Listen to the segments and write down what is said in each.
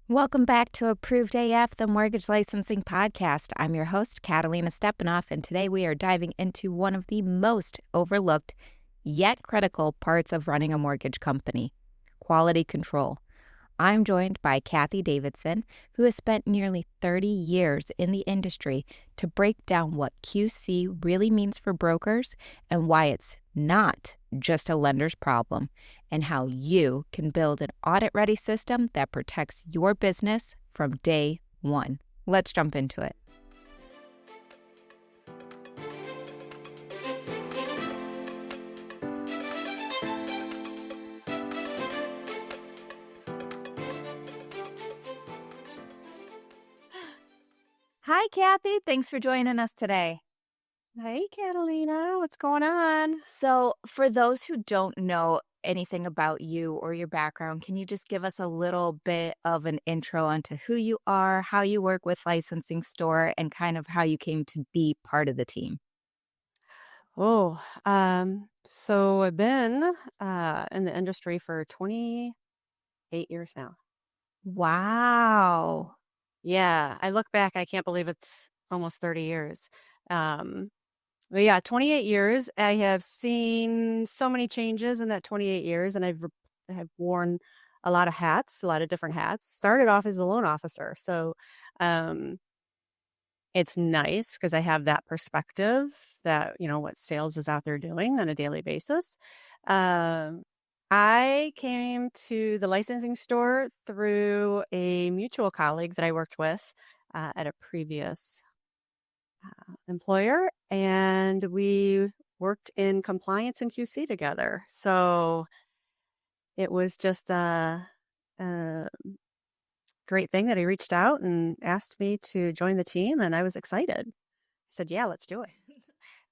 Welcome back to Approved AF, the Mortgage Licensing Podcast. I'm your host, Catalina, and today we are diving into one of the most overlooked yet critical parts of running a mortgage company, quality control. I'm joined by Cathi Davidson, who has spent nearly 30 years in the industry to break down what QC really means for brokers and why it's not just a lender's problem, and how you can build an audit-ready system that protects your business from day one. Let's jump into it. Hi, Cathi. Thanks for joining us today. Hey, Catalina, what's going on? So, for those who don't know anything about you or your background, can you just give us a little bit of an intro onto who you are, how you work with Licensing Store, and kind of how you came to be part of the team? So I've been in the industry for 28 years now. Wow. Yeah, I look back, I can't believe it's almost 30 years. But yeah, 28 years. I have seen so many changes in that 28 years, and I've worn a lot of hats, a lot of different hats. Started off as a loan officer, so um, it's nice because I have that perspective that, what sales is out there doing on a daily basis. Um, I came to the licensing store through a mutual colleague that I worked with at a previous employer, and we worked in compliance and QC together. So it was just a great thing that he reached out and asked me to join the team, and I was excited. I said, yeah, let's do it.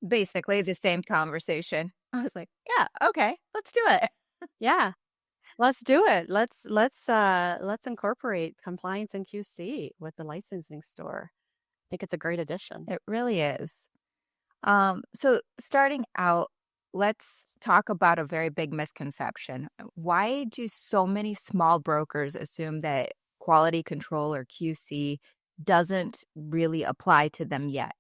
Basically, it's the same conversation. I was like, yeah, okay, let's do it. Yeah, let's do it. Let's incorporate compliance and QC with the licensing store. I think it's a great addition. It really is. So starting out, let's talk about a very big misconception. Why do so many small brokers assume that quality control or QC doesn't really apply to them yet?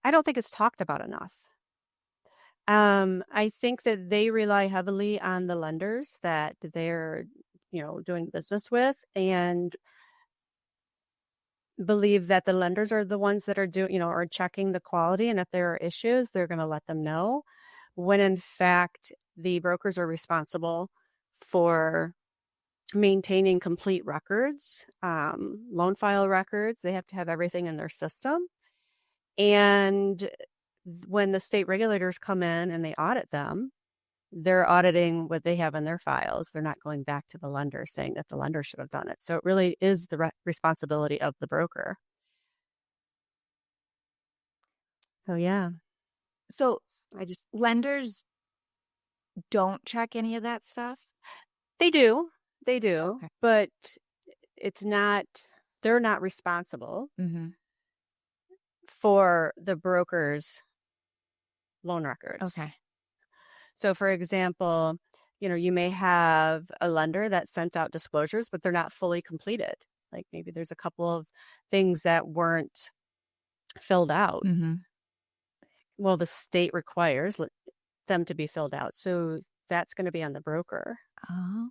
I don't think it's talked about enough. I think that they rely heavily on the lenders that they're, doing business with, and believe that the lenders are the ones that are checking the quality. And if there are issues, they're going to let them know, when in fact, the brokers are responsible for maintaining complete records, loan file records. They have to have everything in their system. And when the state regulators come in and they audit them, they're auditing what they have in their files. They're not going back to the lender saying that the lender should have done it. So it really is the responsibility of the broker. So yeah, So I just lenders don't check any of that stuff? they do, Okay. but it's not. They're not responsible Mm-hmm. for the broker's loan records. Okay. So, for example, you may have a lender that sent out disclosures, but they're not fully completed. Like maybe there's a couple of things that weren't filled out. Mm-hmm. Well, the state requires them to be filled out. So that's going to be on the broker. Oh.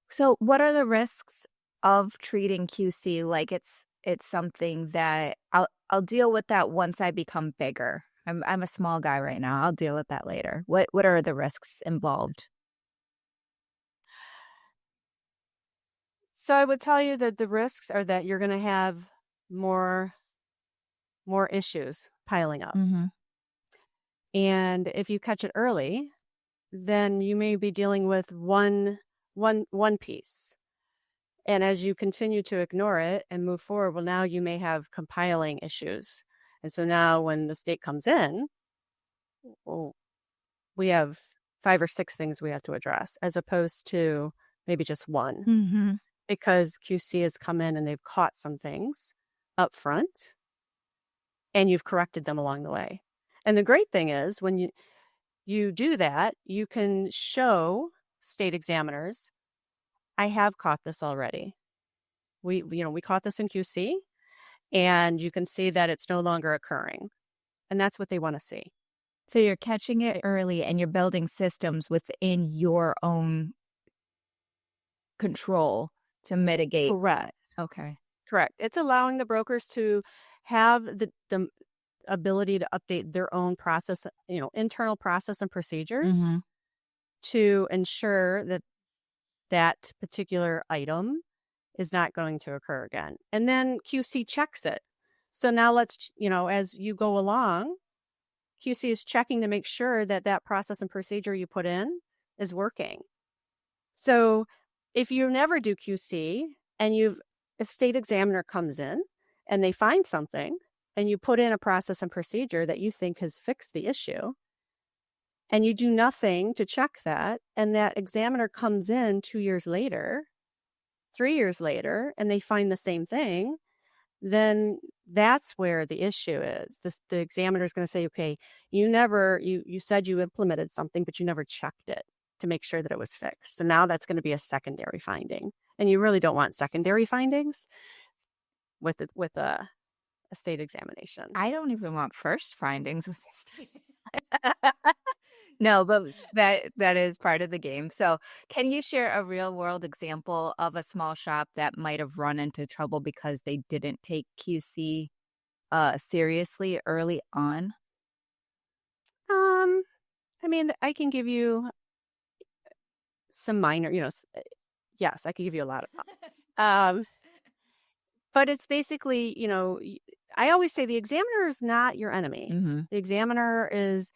So what are the risks of treating QC like it's something that I'll deal with that once I become bigger? I'm a small guy right now. I'll deal with that later. What are the risks involved? So I would tell you that the risks are that you're going to have more issues piling up. Mm-hmm. And if you catch it early, then you may be dealing with one piece. And as you continue to ignore it and move forward, well, now you may have compiling issues. And so now when the state comes in, well, we have 5 or 6 things we have to address, as opposed to maybe just one, Mm-hmm. because QC has come in and they've caught some things up front and you've corrected them along the way. And the great thing is when you do that, you can show state examiners I have caught this already. We caught this in QC, and you can see that it's no longer occurring. And that's what they want to see. So you're catching it early and you're building systems within your own control to mitigate. Correct. Okay. Correct. It's allowing the brokers to have the ability to update their own process, internal process and procedures to ensure that that particular item is not going to occur again. And then QC checks it. So now let's, as you go along, QC is checking to make sure that that process and procedure you put in is working. So if you never do QC and a state examiner comes in and they find something and you put in a process and procedure that you think has fixed the issue and you do nothing to check that, and that examiner comes in 2 years later, 3 years later, and they find the same thing, then that's where the issue is. The examiner is going to say, okay, you said you implemented something, but you never checked it to make sure that it was fixed. So now that's going to be a secondary finding. And you really don't want secondary findings with a state examination. I don't even want first findings with the state. No, but that is part of the game. So can you share a real world example of a small shop that might have run into trouble because they didn't take QC seriously early on? I can give you some minor, yes, I can give you a lot of them. But it's basically, I always say the examiner is not your enemy. The examiner is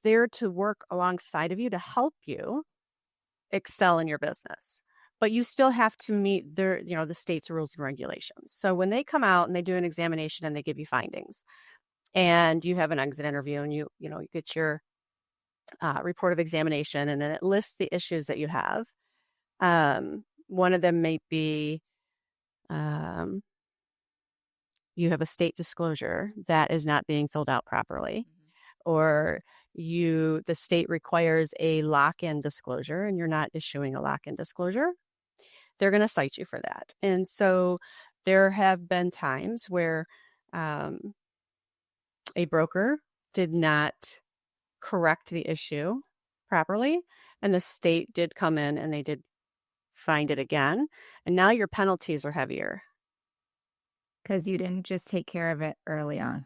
there to work alongside of you to help you excel in your business. But you still have to meet the state's rules and regulations. So when they come out and they do an examination and they give you findings and you have an exit interview and you get your report of examination, and then it lists the issues that you have. One of them may be you have a state disclosure that is not being filled out properly, or the state requires a lock-in disclosure and you're not issuing a lock-in disclosure. They're going to cite you for that. And so there have been times where a broker did not correct the issue properly, and the state did come in and they did find it again, and now your penalties are heavier because you didn't just take care of it early on,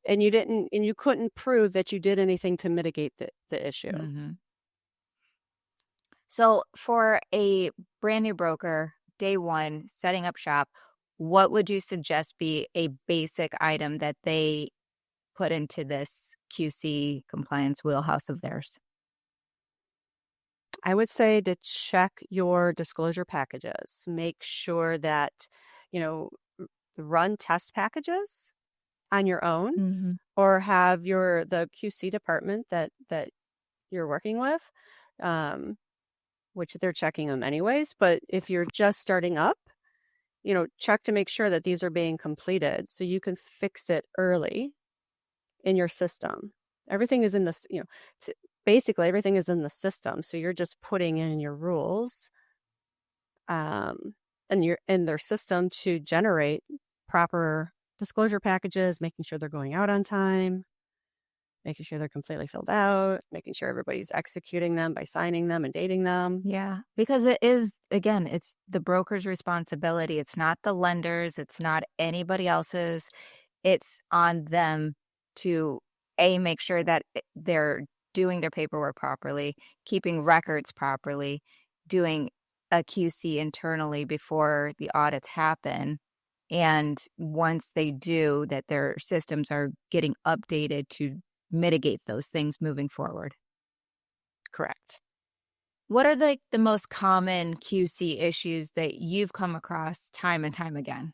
and you couldn't prove that you did anything to mitigate the issue. So for a brand new broker, day one, setting up shop, what would you suggest be a basic item that they put into this QC compliance wheelhouse of theirs? I would say to check your disclosure packages. Make sure that, run test packages on your own, or have the QC department that you're working with, which they're checking them anyways. But if you're just starting up, check to make sure that these are being completed so you can fix it early in your system. Everything is in this, basically everything is in the system. So you're just putting in your rules and you're in their system to generate proper disclosure packages, making sure they're going out on time, making sure they're completely filled out, making sure everybody's executing them by signing them and dating them. Yeah, because it is, again, it's the broker's responsibility. It's not the lender's. It's not anybody else's. It's on them to make sure that they're doing their paperwork properly, keeping records properly, doing a QC internally before the audits happen. And once they do, that their systems are getting updated to mitigate those things moving forward. Correct. What are the most common QC issues that you've come across time and time again?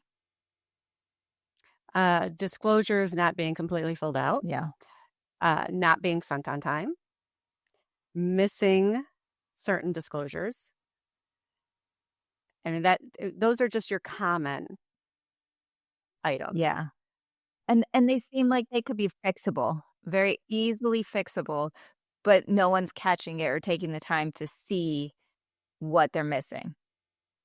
Disclosures not being completely filled out. Yeah. Not being sent on time. Missing certain disclosures. I mean, those are just your common items. Yeah. And they seem like they could be fixable, very easily fixable, but no one's catching it or taking the time to see what they're missing.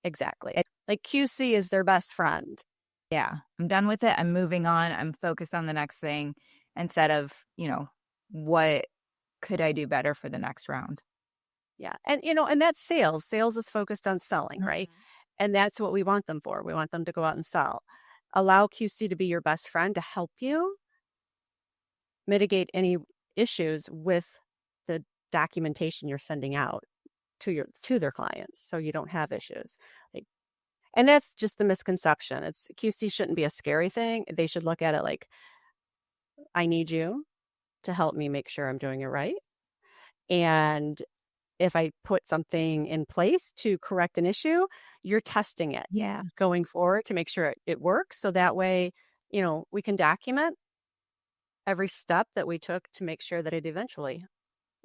Exactly. Like QC is their best friend. Yeah, I'm done with it. I'm moving on. I'm focused on the next thing instead of, what could I do better for the next round? Yeah. And that's sales. Sales is focused on selling, right? And that's what we want them for. We want them to go out and sell. Allow QC to be your best friend to help you mitigate any issues with the documentation you're sending out to their clients, so you don't have issues. And that's just the misconception. It's QC shouldn't be a scary thing. They should look at it like, I need you to help me make sure I'm doing it right. And if I put something in place to correct an issue, you're testing it going forward to make sure it works. So that way, we can document every step that we took to make sure that it eventually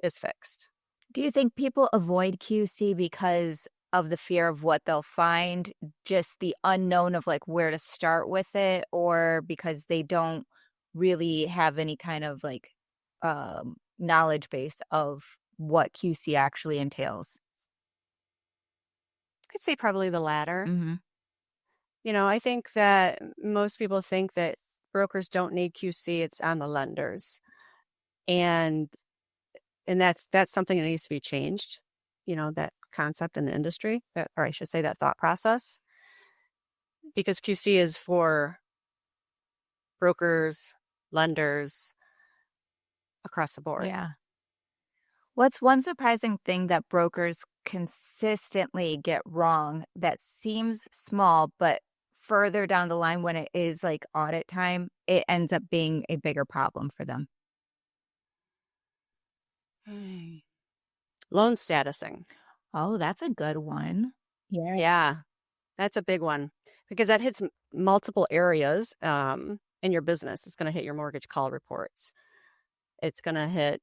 is fixed. Do you think people avoid QC because of the fear of what they'll find, just the unknown of like where to start with it, or because they don't really have any kind of like knowledge base of what QC actually entails? I could say probably the latter. Mm-hmm. I think that most people think that brokers don't need QC, it's on the lenders. And that's something that needs to be changed, that concept in the industry, or I should say that thought process, because QC is for brokers, lenders, across the board. Yeah. What's one surprising thing that brokers consistently get wrong that seems small, but further down the line when it is like audit time, it ends up being a bigger problem for them? Loan statusing. Oh, that's a good one. Yeah, that's a big one because that hits multiple areas in your business. It's going to hit your mortgage call reports. It's going to hit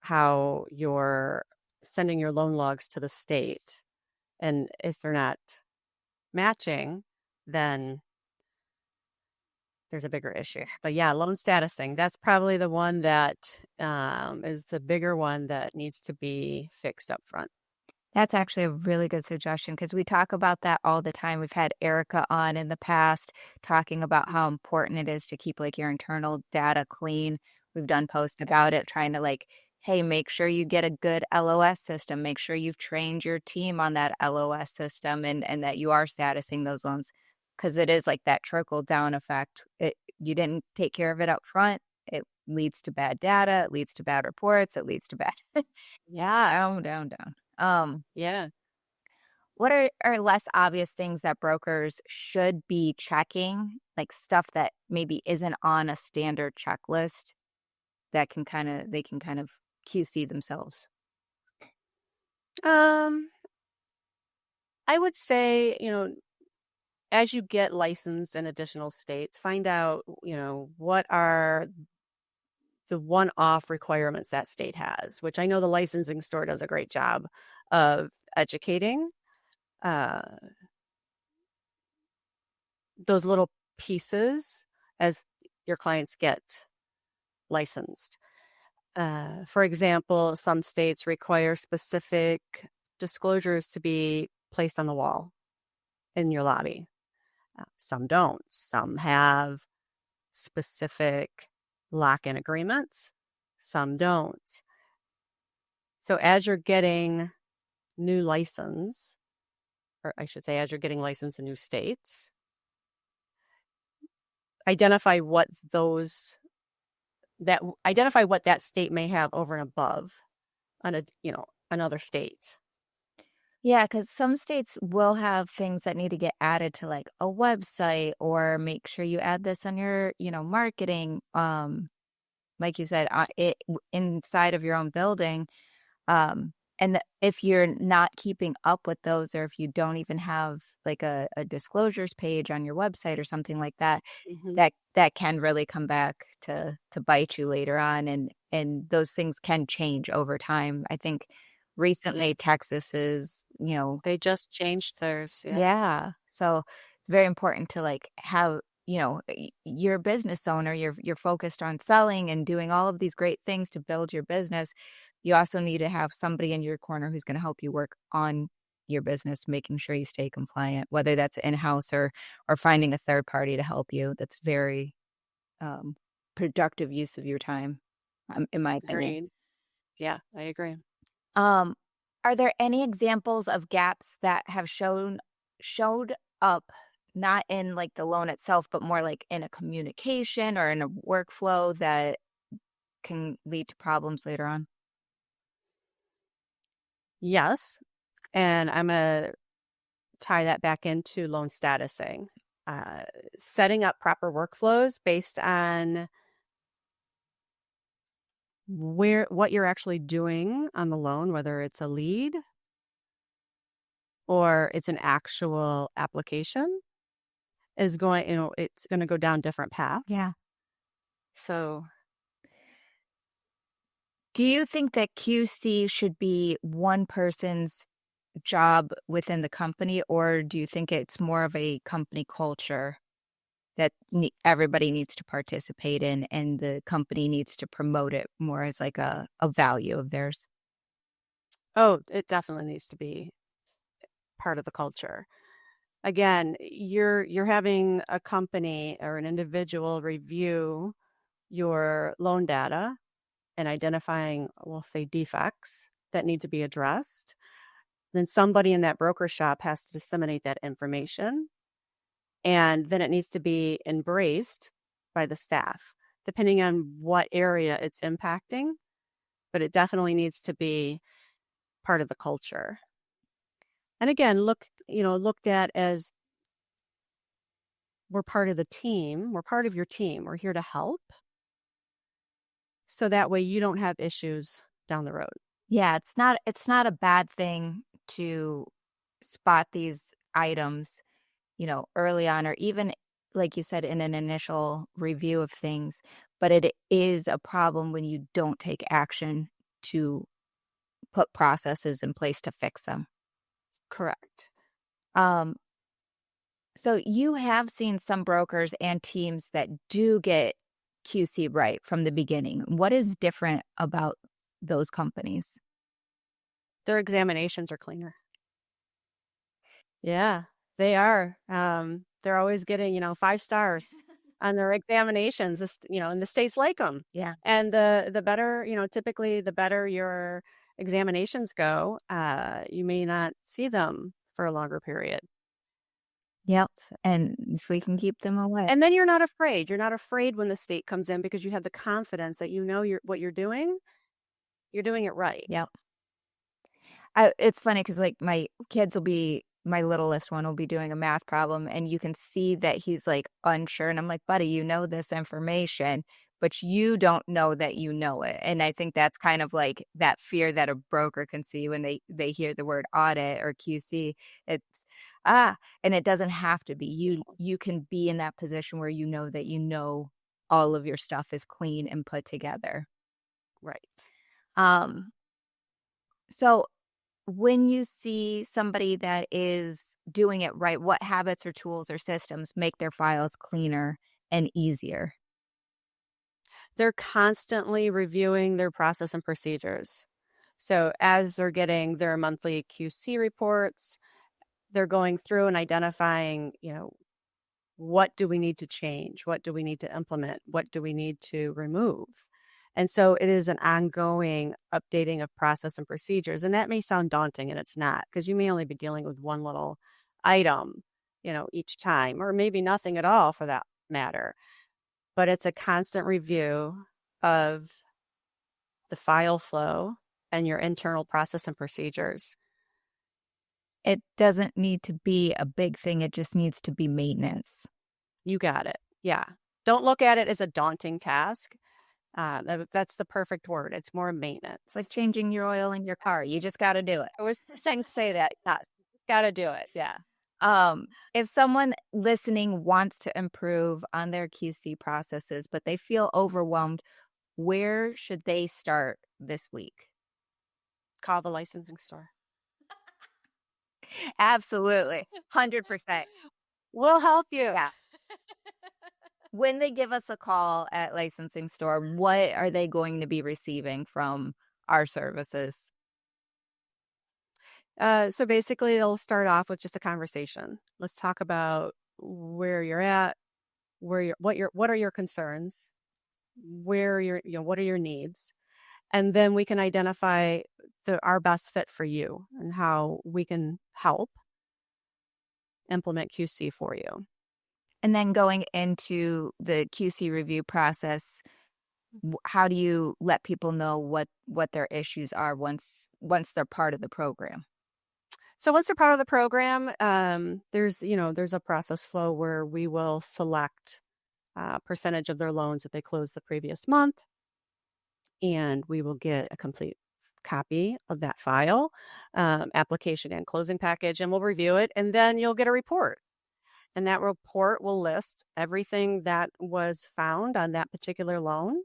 how you're sending your loan logs to the state. And if they're not matching, then there's a bigger issue. But yeah, loan statusing, that's probably the one that is the bigger one that needs to be fixed up front. That's actually a really good suggestion because we talk about that all the time. We've had Erica on in the past talking about how important it is to keep like your internal data clean. We've done posts about it, trying to like, hey, make sure you get a good LOS system. Make sure you've trained your team on that LOS system and that you are statusing those loans, because it is like that trickle down effect. You didn't take care of it up front. It leads to bad data. It leads to bad reports. It leads to bad. Yeah. Down. Yeah. What are less obvious things that brokers should be checking, like stuff that maybe isn't on a standard checklist that they can kind of QC themselves? I would say, as you get licensed in additional states, find out, what are the one-off requirements that state has, which I know the licensing store does a great job of educating those little pieces as your clients get licensed. For example, some states require specific disclosures to be placed on the wall in your lobby. Some don't. Some have specific lock-in agreements. Some don't. So as you're getting new license, or I should say, as you're getting licensed in new states, identify what that state may have over and above on another state. Yeah, because some states will have things that need to get added to like a website, or make sure you add this on your, marketing. Like you said, inside of your own building. If you're not keeping up with those, or if you don't even have like a disclosures page on your website or something like that, that can really come back to bite you later on. And those things can change over time. I think recently Texas is, they just changed theirs. Yeah. So it's very important to like have, you're a business owner, you're focused on selling and doing all of these great things to build your business. You also need to have somebody in your corner who's going to help you work on your business, making sure you stay compliant, whether that's in-house or finding a third party to help you. That's very productive use of your time, in my opinion. Agreed. Yeah, I agree. Um, are there any examples of gaps that have showed up not in like the loan itself, but more like in a communication or in a workflow that can lead to problems later on? Yes. And I'm going to tie that back into loan statusing. Setting up proper workflows based on what you're actually doing on the loan, whether it's a lead or it's an actual application, is going, it's going to go down different paths. Yeah. So Do you think that QC should be one person's job within the company, or do you think it's more of a company culture that everybody needs to participate in and the company needs to promote it more as like a value of theirs? it definitely needs to be part of the culture. Again, you're having a company or an individual review your loan data and identifying, we'll say, defects that need to be addressed. Then somebody in that broker shop has to disseminate that information, and then it needs to be embraced by the staff, depending on what area it's impacting. But it definitely needs to be part of the culture. And again, looked at as we're part of the team. We're part of your team. We're here to help. So that way you don't have issues down the road. Yeah, it's not a bad thing to spot these items, early on, or even like you said in an initial review of things, but it is a problem when you don't take action to put processes in place to fix them. Correct. Um, so you have seen some brokers and teams that do get QC right from the beginning. What is different about those companies? Their examinations are cleaner. Yeah, they are. They're always getting, 5 stars on their examinations. And the states like them. Yeah. And the better, typically the better your examinations go, you may not see them for a longer period. Yep. And if we can keep them away. And then you're not afraid. You're not afraid when the state comes in because you have the confidence that what you're doing it right. Yep. It's funny because like my littlest one will be doing a math problem and you can see that he's like unsure. And I'm like, buddy, you know this information, but you don't know that you know it. And I think that's kind of like that fear that a broker can see when they hear the word audit or QC. It's and it doesn't have to be. You can be in that position where you know that all of your stuff is clean and put together. Right. So when you see somebody that is doing it right, what habits or tools or systems make their files cleaner and easier? They're constantly reviewing their process and procedures. So as they're getting their monthly QC reports, they're going through and identifying, what do we need to change? What do we need to implement? What do we need to remove? And so it is an ongoing updating of process and procedures. And that may sound daunting, and it's not, because you may only be dealing with one little item, each time, or maybe nothing at all for that matter. But it's a constant review of the file flow and your internal process and procedures. It doesn't need to be a big thing. It just needs to be maintenance. You got it. Yeah. Don't look at it as a daunting task. That's the perfect word. It's more maintenance. It's like changing your oil in your car. You just got to do it. I was just saying to say that. Yes. Got to do it. Yeah. If someone listening wants to improve on their QC processes, but they feel overwhelmed, where should they start this week? Call the licensing store. Absolutely. 100%. We'll help you. Yeah. When they give us a call at licensing store, what are they going to be receiving from our services? So basically, they'll start off with just a conversation. Let's talk about where you're at, what are your concerns, what are your needs, and then we can identify our best fit for you and how we can help implement QC for you. And then going into the QC review process, how do you let people know what their issues are once they're part of the program? So once they're part of the program, there's a process flow where we will select a percentage of their loans that they closed the previous month, and we will get a complete copy of that file, application and closing package, and we'll review it, and then you'll get a report. And that report will list everything that was found on that particular loan.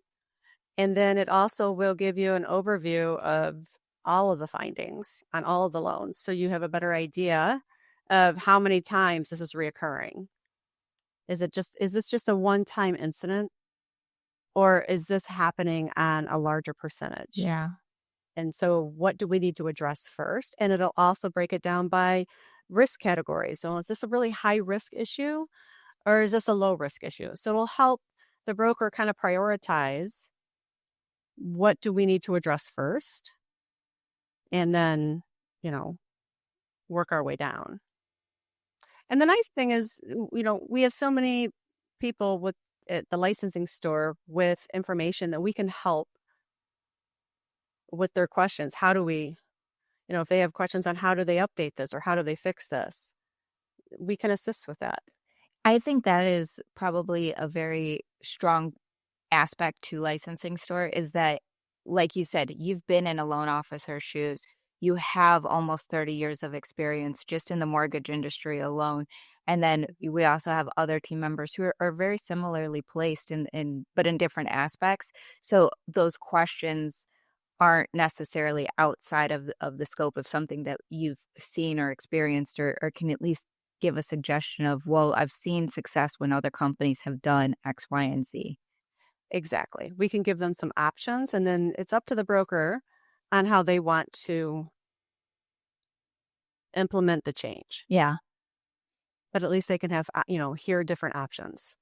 And then it also will give you an overview of all of the findings on all of the loans. So you have a better idea of how many times this is reoccurring. Is this just a one-time incident, or is this happening on a larger percentage? Yeah. And so what do we need to address first? And it'll also break it down by risk categories. So is this a really high risk issue, or is this a low risk issue? So it'll help the broker kind of prioritize what do we need to address first, and then, work our way down. And the nice thing is, we have so many people with at the licensing store with information that we can help with their questions. How do we, if they have questions on how do they update this or how do they fix this, we can assist with that. I think that is probably a very strong aspect to licensing store, is that, like you said, you've been in a loan officer's shoes. You have almost 30 years of experience just in the mortgage industry alone. And then we also have other team members who are very similarly placed but in different aspects. So those questions aren't necessarily outside of the scope of something that you've seen or experienced, or can at least give a suggestion of, well, I've seen success when other companies have done X, Y, and Z. Exactly. We can give them some options, and then it's up to the broker on how they want to implement the change. Yeah. But at least they can have, hear different options.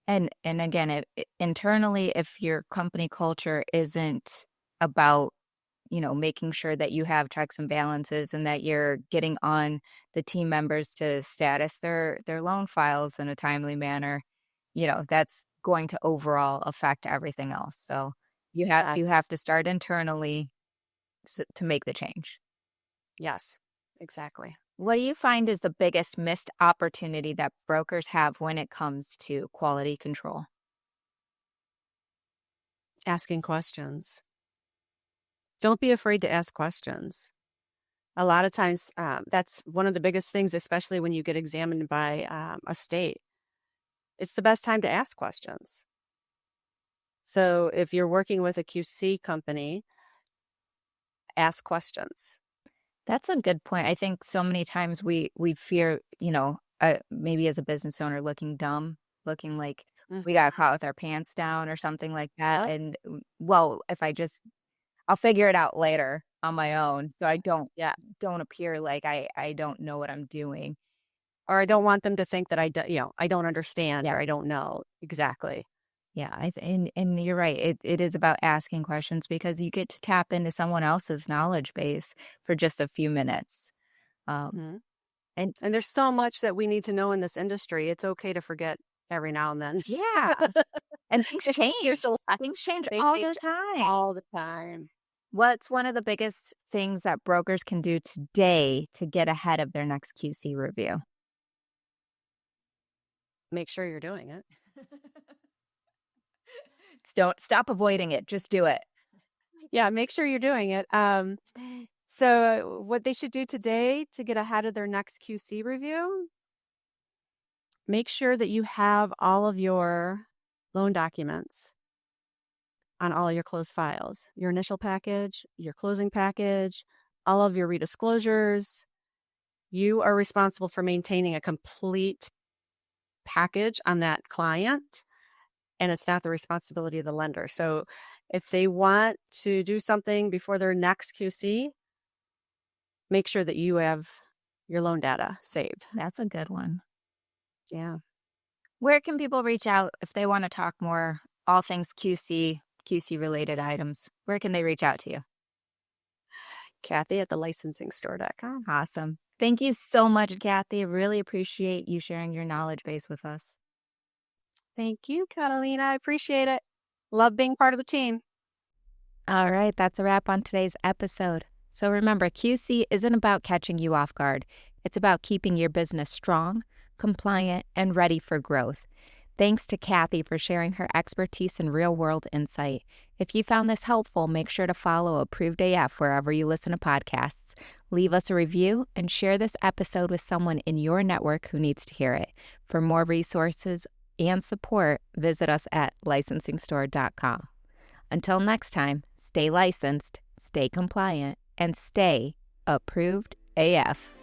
And again, internally, if your company culture isn't about, making sure that you have checks and balances and that you're getting on the team members to status their loan files in a timely manner, that's going to overall affect everything else. So you have to start internally to make the change. Yes, exactly. What do you find is the biggest missed opportunity that brokers have when it comes to quality control? Asking questions. Don't be afraid to ask questions. A lot of times, that's one of the biggest things, especially when you get examined by a state. It's the best time to ask questions. So if you're working with a QC company, ask questions. That's a good point. I think so many times we fear, maybe as a business owner, looking dumb, looking like we got caught with our pants down or something like that. And well, if I'll figure it out later on my own, so I don't appear like I don't know what I'm doing, or I don't want them to think that I don't understand or I don't know. Exactly. Yeah, and you're right. It is about asking questions because you get to tap into someone else's knowledge base for just a few minutes. And there's so much that we need to know in this industry. It's okay to forget every now and then. Yeah. And things change. Things change all the time. All the time. What's one of the biggest things that brokers can do today to get ahead of their next QC review? Make sure you're doing it. Don't stop avoiding it. Just do it. Yeah, make sure you're doing it. So what they should do today to get ahead of their next QC review, make sure that you have all of your loan documents on all of your closed files, your initial package, your closing package, all of your redisclosures. You are responsible for maintaining a complete package on that client, and it's not the responsibility of the lender. So if they want to do something before their next QC, make sure that you have your loan data saved. That's a good one. Yeah. Where can people reach out if they want to talk more, all things QC related items? Where can they reach out to you? Cathi at thelicensingsstore.com. Awesome. Thank you so much, Cathi. Really appreciate you sharing your knowledge base with us. Thank you, Catalina. I appreciate it. Love being part of the team. All right, that's a wrap on today's episode. So remember, QC isn't about catching you off guard. It's about keeping your business strong, compliant, and ready for growth. Thanks to Cathi for sharing her expertise and real-world insight. If you found this helpful, make sure to follow Approved AF wherever you listen to podcasts. Leave us a review and share this episode with someone in your network who needs to hear it. For more resources and support, visit us at licensingstore.com. Until next time, stay licensed, stay compliant, and stay Approved AF.